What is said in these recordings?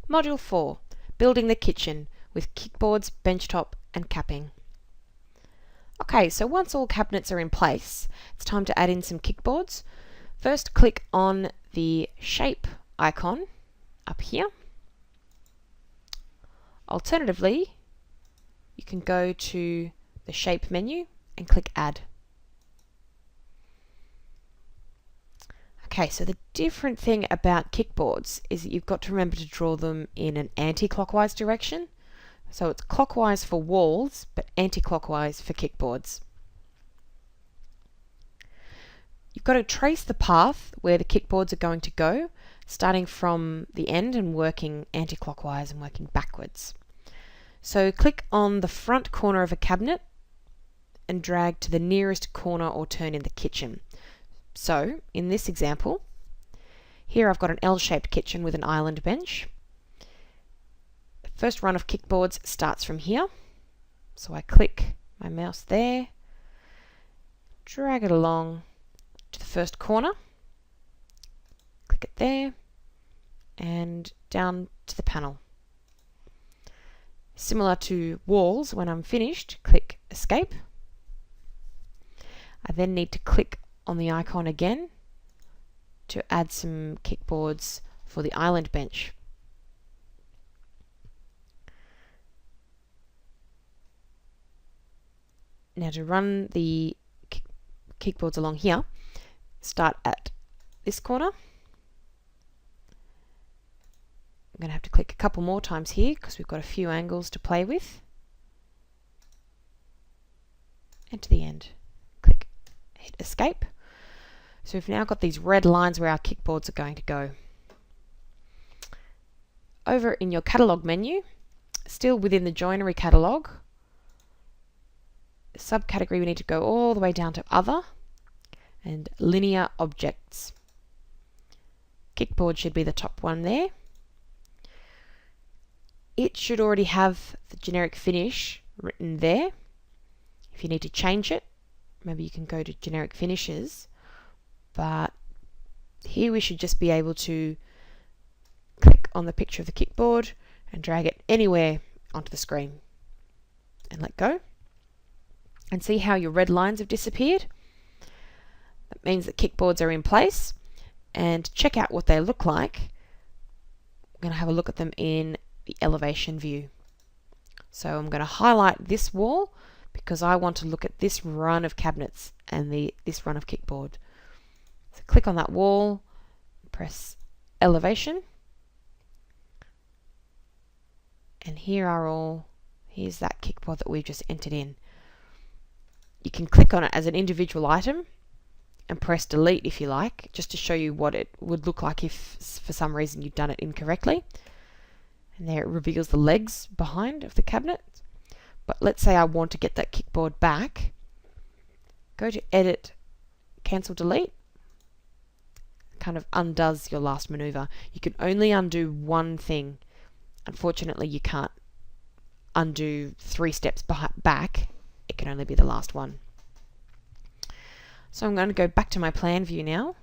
Module 4, Building the Kitchen with kickboards, benchtop and capping. Okay, so once all cabinets are in place, it's time to add in some kickboards. First, click on the shape icon up here. Alternatively, you can go to the shape menu and click Add. Okay, so the different thing about kickboards is that you've got to remember to draw them in an anti-clockwise direction. So it's clockwise for walls, but anti-clockwise for kickboards. You've got to trace the path where the kickboards are going to go, starting from the end and working anti-clockwise and working backwards. So click on the front corner of a cabinet and drag to the nearest corner or turn in the kitchen. So, in this example, here I've got an L-shaped kitchen with an island bench. The first run of kickboards starts from here. So I click my mouse there, drag it along to the first corner, click it there, and down to the panel. Similar to walls, when I'm finished, click Escape. I then need to click on the icon again to add some kickboards for the island bench. Now to run the kickboards along here, start at this corner. I'm going to have to click a couple more times here because we've got a few angles to play with. And to the end, click, hit Escape. So we've now got these red lines where our kickboards are going to go. Over in your catalogue menu, still within the joinery catalogue, the subcategory we need to go all the way down to Other and Linear Objects. Kickboard should be the top one there. It should already have the generic finish written there. If you need to change it, maybe you can go to generic finishes. But here we should just be able to click on the picture of the kickboard and drag it anywhere onto the screen and let go. And see how your red lines have disappeared? That means that kickboards are in place. And check out what they look like. I'm going to have a look at them in the elevation view. So I'm going to highlight this wall because I want to look at this run of cabinets and this run of kickboard. So click on that wall, press elevation, and here's that kickboard that we've just entered in. You can click on it as an individual item and press delete if you like, just to show you what it would look like if for some reason you've done it incorrectly. And there it reveals the legs behind of the cabinet. But let's say I want to get that kickboard back. Go to Edit, Cancel, Delete. Kind of undoes your last maneuver. You can only undo one thing. Unfortunately, you can't undo 3 steps back. It can only be the last one. So I'm going to go back to my plan view now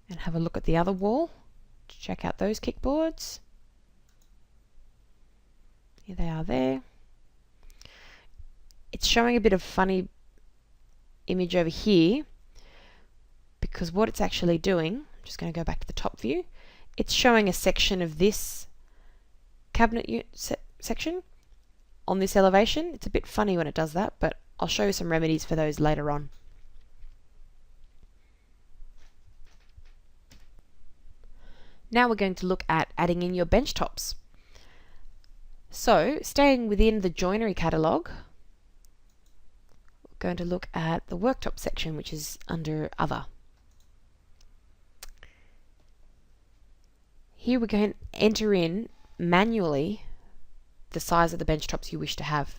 and have a look at the other wall to check out those kickboards. Here they are there. It's showing a bit of funny image over here because what it's actually doing, I'm just going to go back to the top view, it's showing a section of this cabinet section on this elevation. It's a bit funny when it does that, but I'll show you some remedies for those later on. Now we're going to look at adding in your bench tops. So, staying within the joinery catalogue, we're going to look at the worktop section, which is under Other. Here we're going to enter in manually the size of the bench tops you wish to have.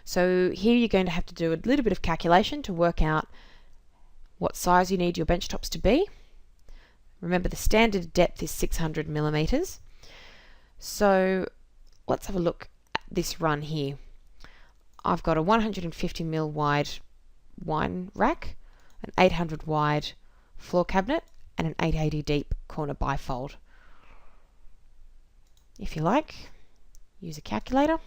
So here you're going to have to do a little bit of calculation to work out what size you need your bench tops to be. Remember, the standard depth is 600 millimeters. So let's have a look at this run here. I've got a 150 mil wide wine rack, an 800 wide floor cabinet, and an 880 deep corner bifold. if you like, use a calculator.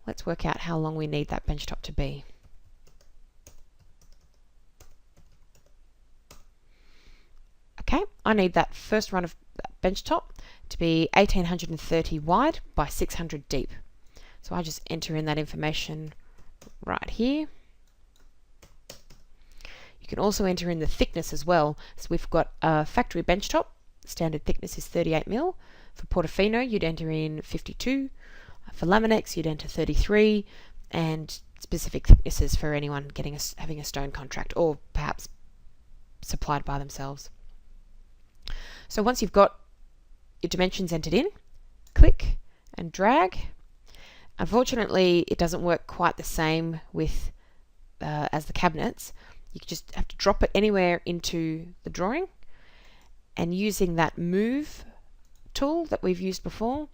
Let's work out how long we need that benchtop to be. Okay, I need that first run of benchtop to be 1830 wide by 600 deep. So I just enter in that information right here. You can also enter in the thickness as well. So we've got a factory benchtop. Standard thickness is 38mm. For Portofino, you'd enter in 52. For Laminex, you'd enter 33. And specific thicknesses for anyone having a stone contract or perhaps supplied by themselves. So once you've got your dimensions entered in, click and drag. Unfortunately, it doesn't work quite the same with as the cabinets. You just have to drop it anywhere into the drawing, and using that move tool that we've used before,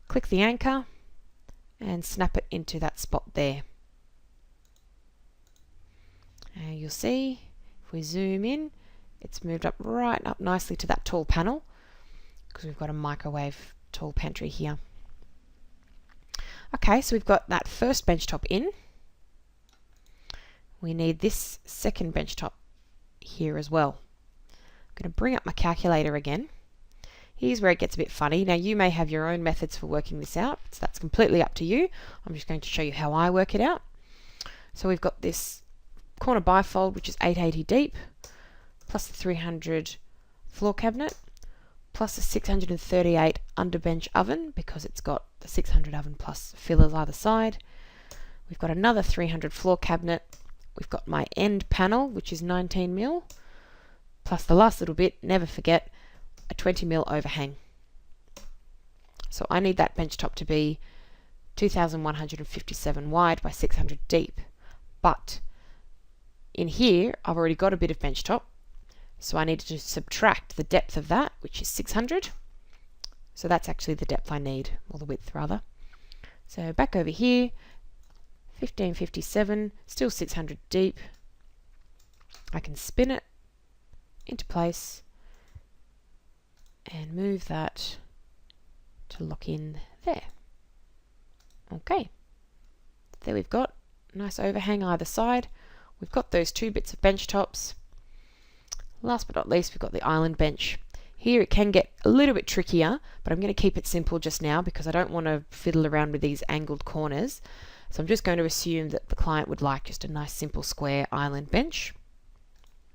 click the anchor and snap it into that spot there. And you'll see if we zoom in, it's moved up right up nicely to that tall panel because we've got a microwave tall pantry here. Okay, so we've got that first benchtop in. We need this second benchtop here as well. I'm going to bring up my calculator again. Here's where it gets a bit funny. Now you may have your own methods for working this out, so that's completely up to you. I'm just going to show you how I work it out. So we've got this corner bifold, which is 880 deep, plus the 300 floor cabinet, plus the 638 underbench oven, because it's got the 600 oven plus fillers either side. We've got another 300 floor cabinet. We've got my end panel, which is 19mm, plus the last little bit, never forget, a 20mm overhang. So I need that benchtop to be 2157 wide by 600 deep. But in here, I've already got a bit of benchtop, so I need to subtract the depth of that, which is 600. So that's actually the depth I need, or the width rather. So back over here, 1557, still 600 deep. I can spin it into place and move that to lock in there. Okay, there we've got a nice overhang either side. We've got those two bits of bench tops. Last but not least, we've got the island bench. Here it can get a little bit trickier, but I'm going to keep it simple just now because I don't want to fiddle around with these angled corners. So I'm just going to assume that the client would like just a nice simple square island bench.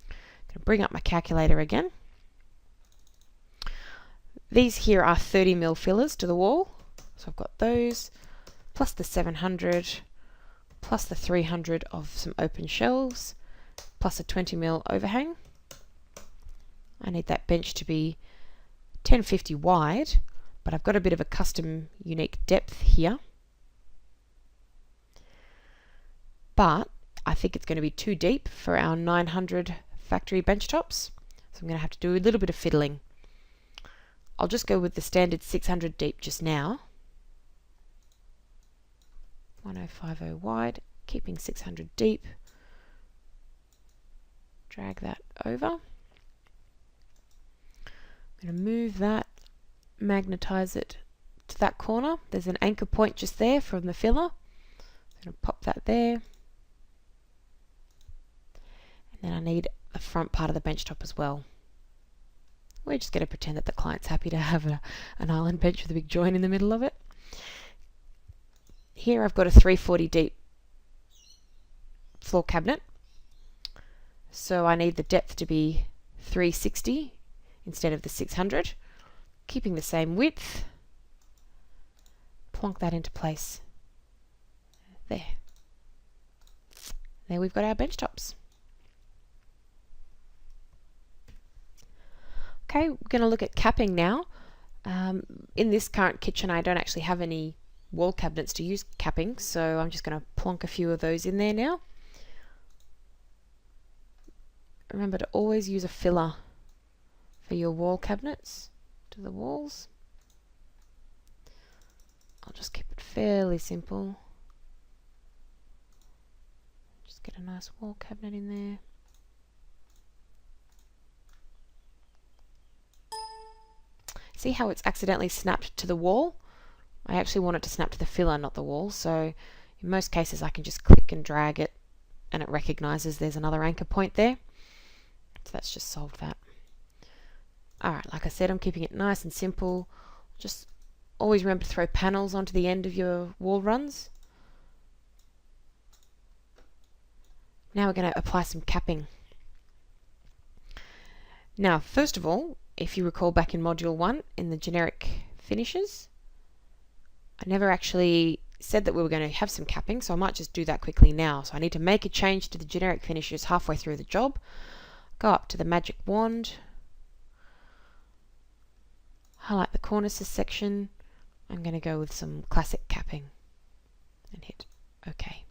I'm going to bring up my calculator again. These here are 30mm fillers to the wall. So I've got those, plus the 700, plus the 300 of some open shelves, plus a 20mm overhang. I need that bench to be 1050 wide, but I've got a bit of a custom unique depth here. But I think it's going to be too deep for our 900 factory bench tops, so I'm going to have to do a little bit of fiddling. I'll just go with the standard 600 deep just now. 1050 wide, keeping 600 deep. Drag that over. I'm going to move that, magnetize it to that corner. There's an anchor point just there from the filler. I'm going to pop that there. And then I need the front part of the bench top as well. We're just going to pretend that the client's happy to have an island bench with a big joint in the middle of it. Here I've got a 340 deep floor cabinet. So I need the depth to be 360 instead of the 600. Keeping the same width. Plonk that into place. There. There we've got our bench tops. Okay, we're going to look at capping now. In this current kitchen I don't actually have any wall cabinets to use capping, so I'm just going to plonk a few of those in there now. Remember to always use a filler for your wall cabinets to the walls. I'll just keep it fairly simple. Just get a nice wall cabinet in there. See how it's accidentally snapped to the wall? I actually want it to snap to the filler, not the wall, so in most cases I can just click and drag it and it recognises there's another anchor point there. So that's just solved that. Alright, like I said, I'm keeping it nice and simple. Just always remember to throw panels onto the end of your wall runs. Now we're going to apply some capping. Now, first of all, if you recall back in Module 1 in the generic finishes, I never actually said that we were going to have some capping, so I might just do that quickly now. So I need to make a change to the generic finishes halfway through the job. Go up to the magic wand, highlight the cornices section. I'm going to go with some classic capping and hit OK.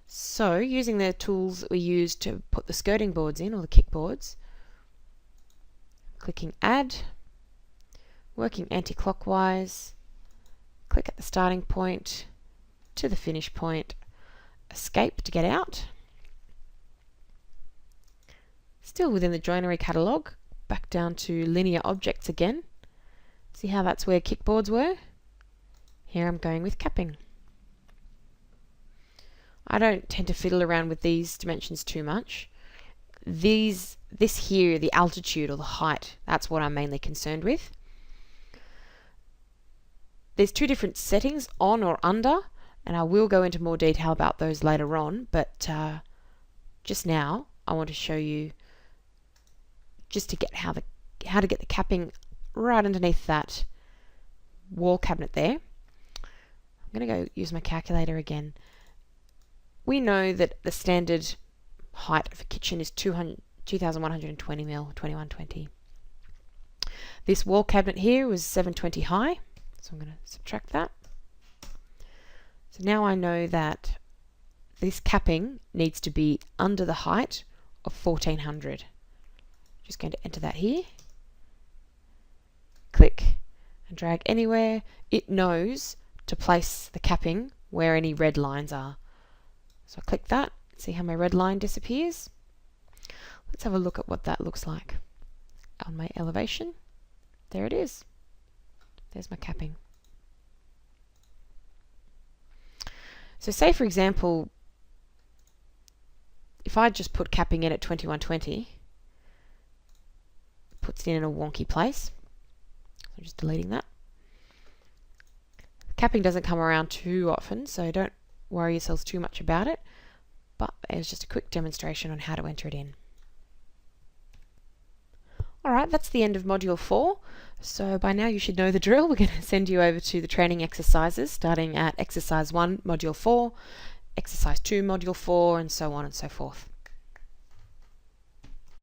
So using the tools that we used to put the skirting boards in, or the kickboards, clicking add, working anti-clockwise, click at the starting point to the finish point, escape to get out. Still within the joinery catalogue, back down to linear objects again. See how that's where kickboards were? Here I'm going with capping. I don't tend to fiddle around with these dimensions too much. This here, the altitude or the height, that's what I'm mainly concerned with. There's two different settings, on or under, and I will go into more detail about those later on, but just now I want to show you just to get how to get the capping right underneath that wall cabinet there. I'm going to go use my calculator again. We know that the standard height of a kitchen is 2,120 mil, 2120. This wall cabinet here was 720 high, so I'm going to subtract that. So now I know that this capping needs to be under the height of 1400. Just going to enter that here. Click and drag anywhere. It knows to place the capping where any red lines are. So I click that, see how my red line disappears. Let's have a look at what that looks like on my elevation. There it is. There's my capping. So say for example, if I just put capping in at 2120, it puts it in a wonky place. So I'm just deleting that. Capping doesn't come around too often, so don't worry yourselves too much about it, but there's just a quick demonstration on how to enter it in. Alright, that's the end of Module 4. So by now you should know the drill. We're going to send you over to the training exercises, starting at Exercise 1, Module 4, Exercise 2, Module 4, and so on and so forth.